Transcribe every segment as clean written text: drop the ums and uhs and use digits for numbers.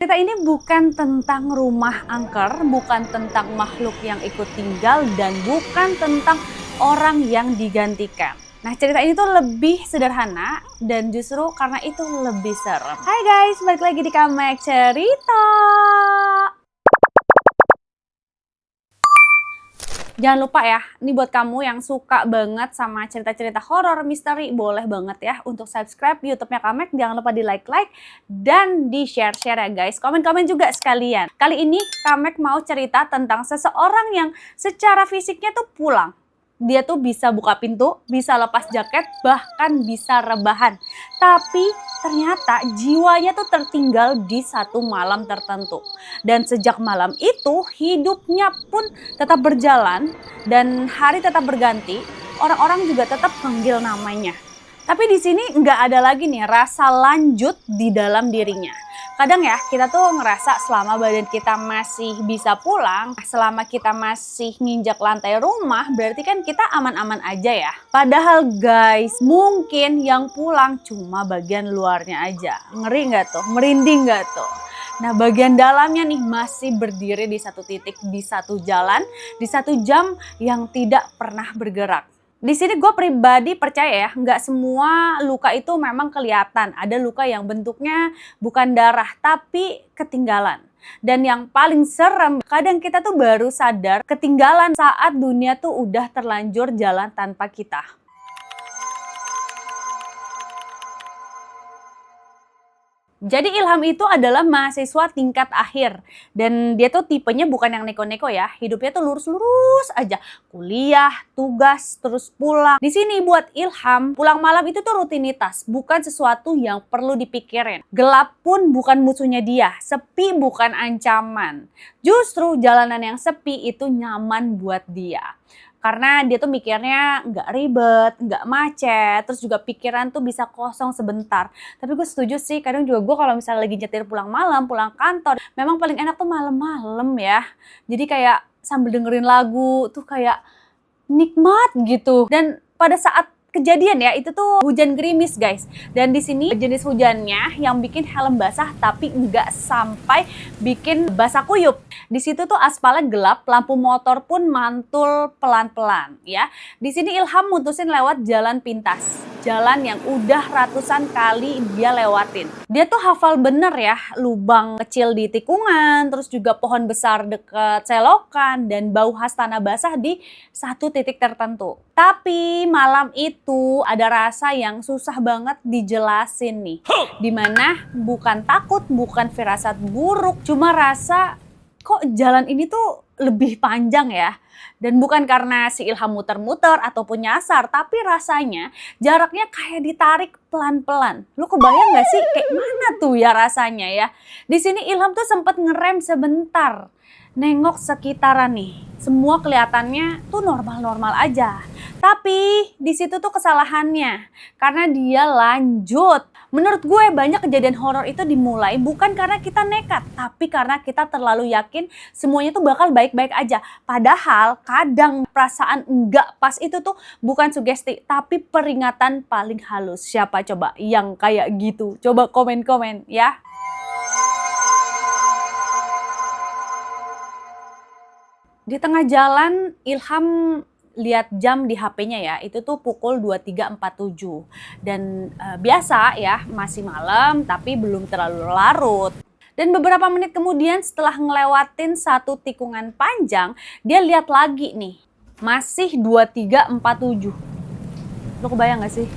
Cerita ini bukan tentang rumah angker, bukan tentang makhluk yang ikut tinggal, dan bukan tentang orang yang digantikan. Nah, cerita ini tuh lebih sederhana dan justru karena itu lebih serem. Hai guys, balik lagi di Kamek Cerita. Jangan lupa ya, ini buat kamu yang suka banget sama cerita-cerita horor, misteri, boleh banget ya untuk subscribe YouTube-nya Kamek. Jangan lupa di like-like dan di share-share ya guys. Komen-komen juga sekalian. Kali ini Kamek mau cerita tentang seseorang yang secara fisiknya tuh pulang. Dia tuh bisa buka pintu, bisa lepas jaket, bahkan bisa rebahan. Tapi ternyata jiwanya tuh tertinggal di satu malam tertentu. Dan sejak malam itu hidupnya pun tetap berjalan dan hari tetap berganti. Orang-orang juga tetap panggil namanya. Tapi di sini nggak ada lagi nih rasa lanjut di dalam dirinya. Kadang ya kita tuh ngerasa selama badan kita masih bisa pulang, selama kita masih nginjak lantai rumah, berarti kan kita aman-aman aja ya. Padahal guys, mungkin yang pulang cuma bagian luarnya aja. Ngeri nggak tuh? Merinding nggak tuh? Nah, bagian dalamnya nih masih berdiri di satu titik, di satu jalan, di satu jam yang tidak pernah bergerak. Di sini gue pribadi percaya ya, nggak semua luka itu memang kelihatan. Ada luka yang bentuknya bukan darah, tapi ketinggalan. Dan yang paling serem, kadang kita tuh baru sadar ketinggalan saat dunia tuh udah terlanjur jalan tanpa kita. Jadi Ilham itu adalah mahasiswa tingkat akhir dan dia tuh tipenya bukan yang neko-neko ya, hidupnya tuh lurus-lurus aja, kuliah, tugas, terus pulang. Di sini buat Ilham, pulang malam itu tuh rutinitas, bukan sesuatu yang perlu dipikirin. Gelap pun bukan musuhnya dia, sepi bukan ancaman. Justru jalanan yang sepi itu nyaman buat dia. Karena dia tuh mikirnya nggak ribet, nggak macet, terus juga pikiran tuh bisa kosong sebentar. Tapi gue setuju sih, kadang juga gue kalau misalnya lagi nyetir pulang malam, pulang kantor, memang paling enak tuh malam-malam ya. Jadi kayak sambil dengerin lagu tuh kayak nikmat gitu. Dan pada saat kejadian ya, itu tuh hujan gerimis guys. Dan di sini jenis hujannya yang bikin helm basah tapi nggak sampai bikin basah kuyup. Di situ tuh aspalnya gelap, lampu motor pun mantul pelan-pelan ya. Di sini Ilham mutusin lewat jalan pintas. Jalan yang udah ratusan kali dia lewatin. Dia tuh hafal bener ya, lubang kecil di tikungan, terus juga pohon besar deket selokan, dan bau khas tanah basah di satu titik tertentu. Tapi malam itu ada rasa yang susah banget dijelasin nih. Dimana bukan takut, bukan firasat buruk, cuma rasa kok jalan ini tuh lebih panjang ya. Dan bukan karena si Ilham muter-muter ataupun nyasar, tapi rasanya jaraknya kayak ditarik pelan-pelan. Lu kebayang gak sih kayak mana tuh ya rasanya ya? Di sini Ilham tuh sempat ngerem sebentar, nengok sekitaran nih. Semua kelihatannya tuh normal-normal aja. Tapi di situ tuh kesalahannya, karena dia lanjut. Menurut gue banyak kejadian horor itu dimulai bukan karena kita nekat, tapi karena kita terlalu yakin semuanya tuh bakal baik-baik aja. Padahal kadang perasaan enggak pas itu tuh bukan sugesti, tapi peringatan paling halus. Siapa coba yang kayak gitu? Coba komen-komen ya. Di tengah jalan Ilham lihat jam di HP-nya ya, itu tuh pukul 23.47. Dan biasa ya, masih malam tapi belum terlalu larut. Dan beberapa menit kemudian setelah ngelewatin satu tikungan panjang, dia lihat lagi nih, masih 23.47. Lo kebayang gak sih?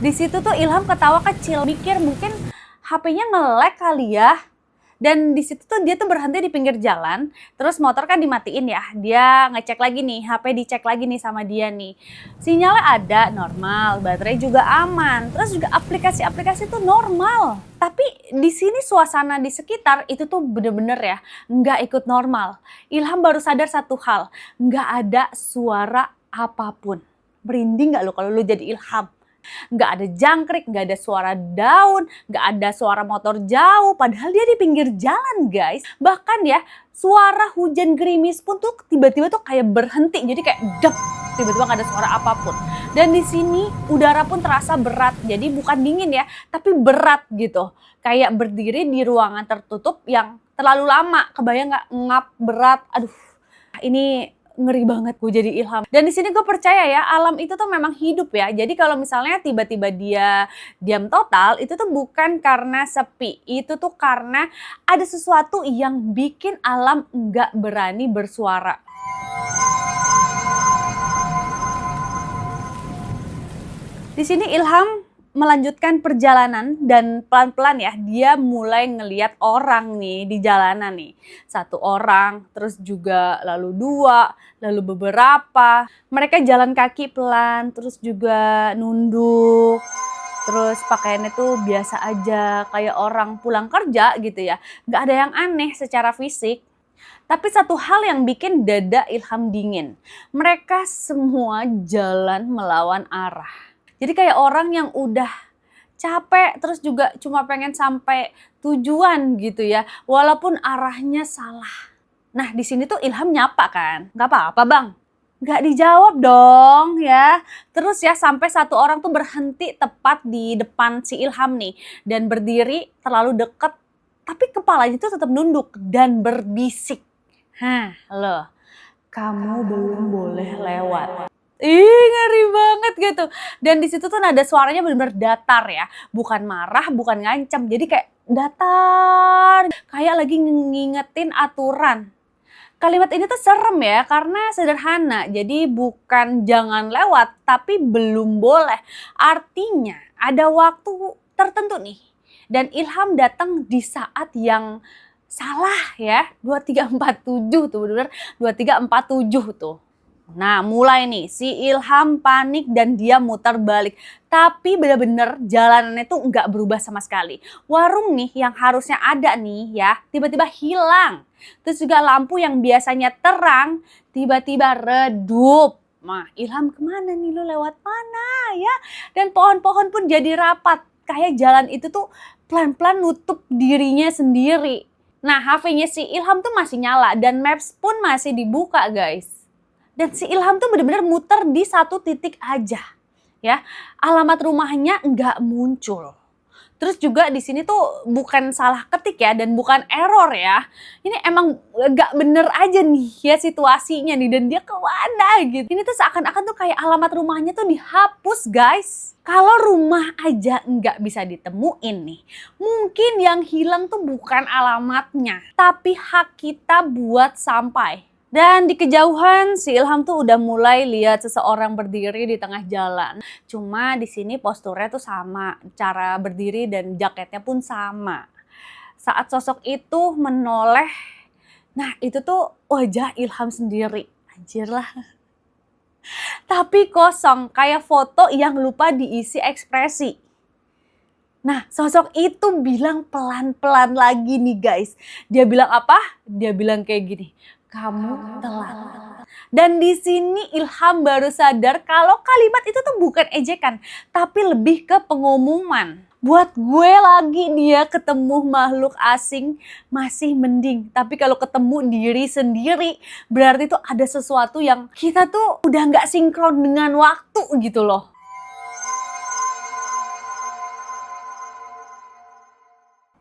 Di situ tuh Ilham ketawa kecil, mikir mungkin HP-nya nge-lag kali ya. Dan di situ tuh dia tuh berhenti di pinggir jalan, terus motor kan dimatiin ya. Dia ngecek lagi nih, HP dicek lagi nih sama dia nih. Sinyalnya ada, normal, baterai juga aman, terus juga aplikasi-aplikasi tuh normal. Tapi di sini suasana di sekitar itu tuh bener-bener ya, nggak ikut normal. Ilham baru sadar satu hal, nggak ada suara apapun. Merinding nggak lo kalau lo jadi Ilham? Nggak ada jangkrik, nggak ada suara daun, nggak ada suara motor jauh, padahal dia di pinggir jalan guys. Bahkan ya suara hujan gerimis pun tuh tiba-tiba tuh kayak berhenti, jadi kayak dep, tiba-tiba nggak ada suara apapun. Dan di sini udara pun terasa berat, jadi bukan dingin ya, tapi berat gitu. Kayak berdiri di ruangan tertutup yang terlalu lama, kebayang nggak? Ngap, berat, aduh. Ini ngeri banget, gue jadi ilham. Dan di sini gue percaya ya, alam itu tuh memang hidup ya. Jadi kalau misalnya tiba-tiba dia diam total, itu tuh bukan karena sepi. Itu tuh karena ada sesuatu yang bikin alam nggak berani bersuara. Di sini Ilham melanjutkan perjalanan dan pelan-pelan ya dia mulai ngeliat orang nih di jalanan nih. Satu orang, terus juga lalu dua, lalu beberapa. Mereka jalan kaki pelan, terus juga nunduk. Terus pakaiannya tuh biasa aja, kayak orang pulang kerja gitu ya. Nggak ada yang aneh secara fisik. Tapi satu hal yang bikin dada Ilham dingin. Mereka semua jalan melawan arah. Jadi kayak orang yang udah capek terus juga cuma pengen sampai tujuan gitu ya. Walaupun arahnya salah. Nah di sini tuh Ilham nyapa kan. Gak apa-apa bang. Gak dijawab dong ya. Terus ya sampai satu orang tuh berhenti tepat di depan si Ilham nih. Dan berdiri terlalu deket. Tapi kepalanya tuh tetap nunduk dan berbisik. Hah loh. Kamu belum boleh lewat. Ih ngeri banget gitu. Dan di situ tuh nada suaranya benar-benar datar ya. Bukan marah, bukan ngancam. Jadi kayak datar. Kayak lagi ngingetin aturan. Kalimat ini tuh serem ya karena sederhana. Jadi bukan jangan lewat tapi belum boleh. Artinya ada waktu tertentu nih. Dan Ilham datang di saat yang salah ya. 2347 tuh benar-benar 2347 tuh. Nah mulai nih si Ilham panik dan dia muter balik. Tapi bener-bener jalanannya tuh nggak berubah sama sekali. Warung nih yang harusnya ada nih ya tiba-tiba hilang. Terus juga lampu yang biasanya terang tiba-tiba redup. Nah Ilham kemana nih, lu lewat mana ya? Dan pohon-pohon pun jadi rapat. Kayak jalan itu tuh pelan-pelan nutup dirinya sendiri. Nah HP-nya si Ilham tuh masih nyala dan Maps pun masih dibuka guys. Dan si Ilham tuh benar-benar muter di satu titik aja, ya. Alamat rumahnya nggak muncul. Terus juga di sini tuh bukan salah ketik ya dan bukan error ya. Ini emang nggak bener aja nih ya situasinya nih dan dia kemana gitu. Ini tuh seakan-akan tuh kayak alamat rumahnya tuh dihapus guys. Kalau rumah aja nggak bisa ditemuin nih, mungkin yang hilang tuh bukan alamatnya, tapi hak kita buat sampai. Dan di kejauhan si Ilham tuh udah mulai lihat seseorang berdiri di tengah jalan. Cuma di sini posturnya tuh sama, cara berdiri dan jaketnya pun sama. Saat sosok itu menoleh, nah itu tuh wajah Ilham sendiri. Anjir lah. Tapi kosong, kayak foto yang lupa diisi ekspresi. Nah sosok itu bilang pelan-pelan lagi nih guys. Dia bilang apa? Dia bilang kayak gini. Kamu telat. Dan di sini Ilham baru sadar kalau kalimat itu tuh bukan ejekan, tapi lebih ke pengumuman. Buat gue lagi dia ketemu makhluk asing masih mending. Tapi kalau ketemu diri sendiri berarti tuh ada sesuatu yang kita tuh udah nggak sinkron dengan waktu gitu loh.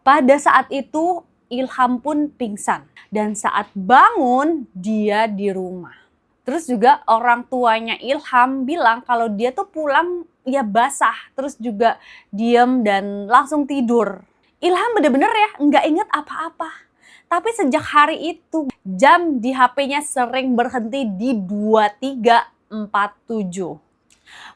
Pada saat itu Ilham pun pingsan. Dan saat bangun, dia di rumah. Terus juga orang tuanya Ilham bilang kalau dia tuh pulang ya basah. Terus juga diem dan langsung tidur. Ilham bener-bener ya nggak inget apa-apa. Tapi sejak hari itu, jam di HP-nya sering berhenti di 2347.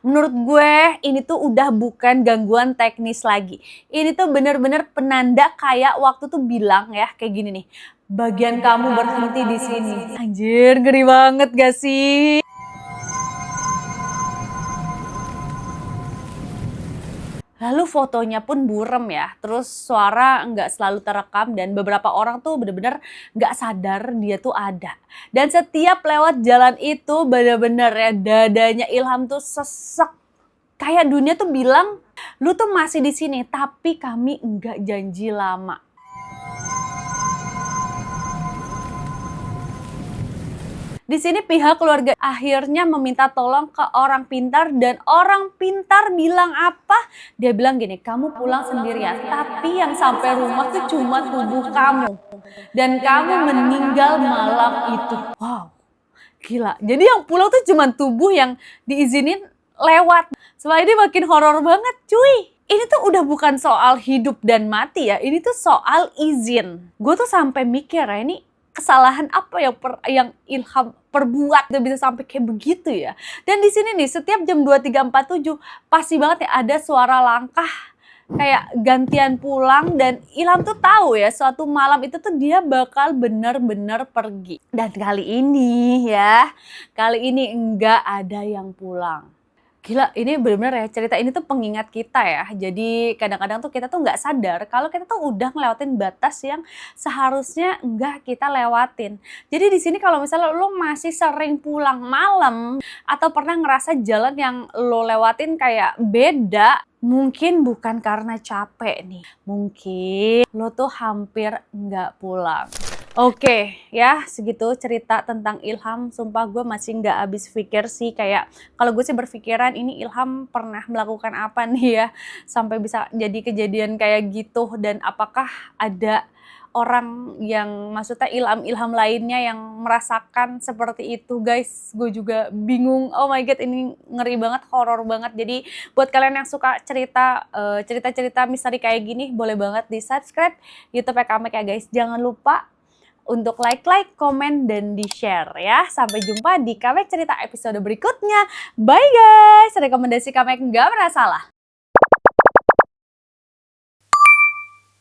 Menurut gue ini tuh udah bukan gangguan teknis lagi. Ini tuh bener-bener penanda kayak waktu tuh bilang ya kayak gini nih. Bagian kamu berhenti di sini. Anjir, ngeri banget gak sih? Lalu fotonya pun burem ya, terus suara nggak selalu terekam dan beberapa orang tuh bener-bener nggak sadar dia tuh ada. Dan setiap lewat jalan itu bener-bener ya dadanya Ilham tuh sesek. Kayak dunia tuh bilang, lu tuh masih di sini tapi kami nggak janji lama. Di sini pihak keluarga akhirnya meminta tolong ke orang pintar dan orang pintar bilang apa? Dia bilang gini, kamu pulang sendirian, tapi yang sampai rumah tuh cuma tubuh kamu. Dan kamu meninggal malam itu. Wow, gila. Jadi yang pulang tuh cuma tubuh yang diizinin lewat. Setelah ini makin horor banget cuy. Ini tuh udah bukan soal hidup dan mati ya, ini tuh soal izin. Gue tuh sampai mikir ya, ini kesalahan apa yang Ilham perbuat udah bisa sampai kayak begitu ya. Dan di sini nih setiap jam 23.47 pasti banget ya ada suara langkah kayak gantian pulang, dan Ilham tuh tahu ya suatu malam itu tuh dia bakal bener-bener pergi. Dan kali ini enggak ada yang pulang. Gila, ini bener-bener ya, cerita ini tuh pengingat kita ya. Jadi kadang-kadang tuh kita tuh nggak sadar kalau kita tuh udah ngelewatin batas yang seharusnya nggak kita lewatin. Jadi di sini kalau misalnya lo masih sering pulang malam atau pernah ngerasa jalan yang lo lewatin kayak beda, mungkin bukan karena capek nih. Mungkin lo tuh hampir nggak pulang. Oke, ya segitu cerita tentang Ilham. Sumpah gue masih nggak habis pikir sih, kayak kalau gue sih berpikiran ini Ilham pernah melakukan apa nih ya sampai bisa jadi kejadian kayak gitu, dan apakah ada orang yang maksudnya ilham lainnya yang merasakan seperti itu. Guys, gue juga bingung. Oh my god, ini ngeri banget, horor banget. Jadi buat kalian yang suka cerita-cerita misteri kayak gini, boleh banget di subscribe YouTube Kamek ya guys. Jangan lupa untuk like, komen, dan di-share ya. Sampai jumpa di Kamek Cerita episode berikutnya. Bye guys! Rekomendasi Kamek nggak pernah salah.